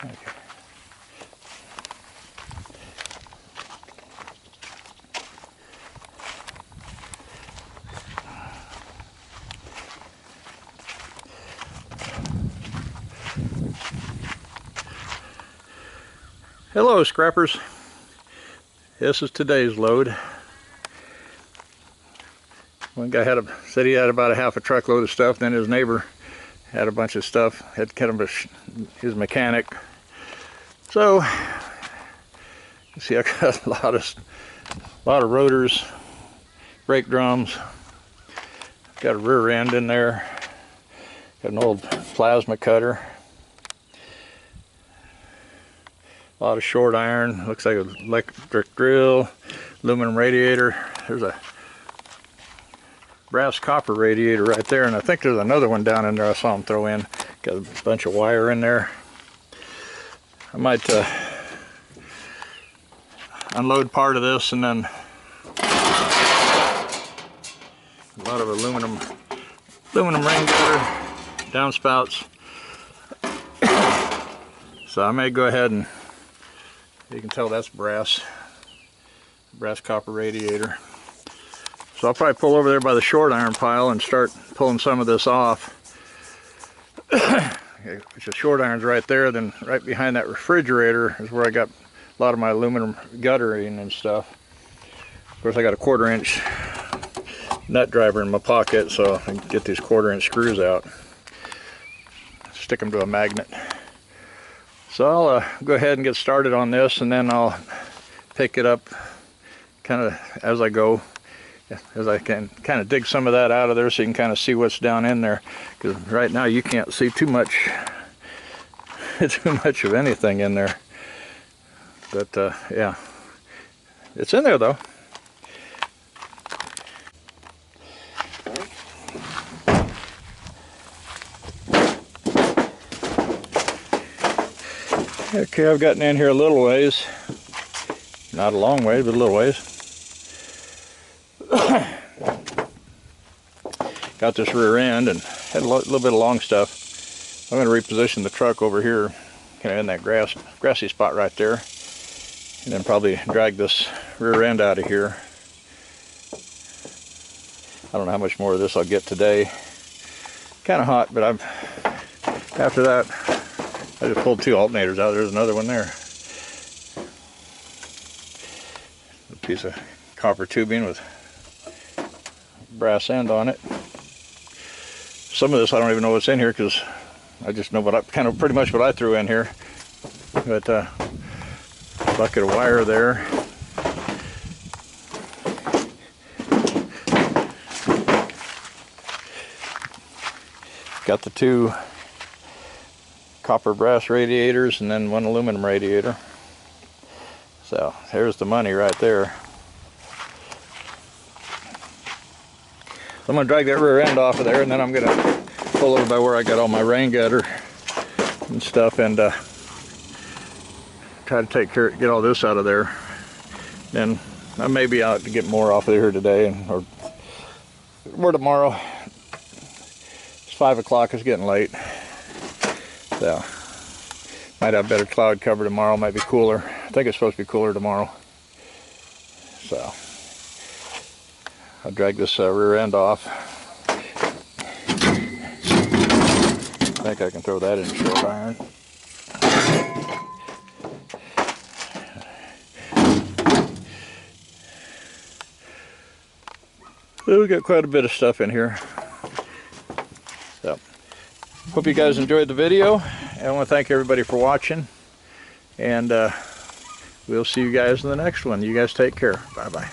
Okay. Hello, scrappers. This is today's load. One guy said he had about a half a truckload of stuff. Then his neighbor had a bunch of stuff. Had kind of his mechanic. So you see, I got a lot of rotors, brake drums. Got a rear end in there. Got an old plasma cutter. A lot of short iron. Looks like an electric drill, aluminum radiator. There's a brass copper radiator right there, and I think there's another one down in there I saw him throw in. Got a bunch of wire in there. I might unload part of this, and then a lot of aluminum ring gutter, downspouts. So I may go ahead and, you can tell that's brass copper radiator. So I'll probably pull over there by the short iron pile and start pulling some of this off. Which the short iron's right there. Then right behind that refrigerator is where I got a lot of my aluminum guttering and stuff. Of course, I got a 1/4 inch nut driver in my pocket, so I can get these 1/4 inch screws out, stick them to a magnet. So I'll go ahead and get started on this, and then I'll pick it up kind of as I go, as I can kind of dig some of that out of there so you can kind of see what's down in there, because right now you can't see too much of anything in there. But yeah, it's in there though. Okay, I've gotten in here a little ways. Not a long way, but a little ways. Got this rear end and had a little bit of long stuff. I'm going to reposition the truck over here, kind of in that grassy spot right there, and then probably drag this rear end out of here. I don't know how much more of this I'll get today. Kind of hot, but after that, I just pulled 2 alternators out. There's another one there. A piece of copper tubing with brass end on it. Some of this I don't even know what's in here, because I just know pretty much what I threw in here. But bucket of wire there. Got the 2 copper brass radiators and then 1 aluminum radiator. So there's the money right there. So I'm going to drag that rear end off of there, and then I'm going to pull over by where I got all my rain gutter and stuff, and try to get all this out of there. Then I may be out to get more off of here today, or tomorrow. It's 5 o'clock, it's getting late. So might have better cloud cover tomorrow, might be cooler. I think it's supposed to be cooler tomorrow. So I'll drag this rear end off. I think I can throw that in short iron. So we got quite a bit of stuff in here. So hope you guys enjoyed the video, and I want to thank everybody for watching, and we'll see you guys in the next one. You guys take care. Bye bye.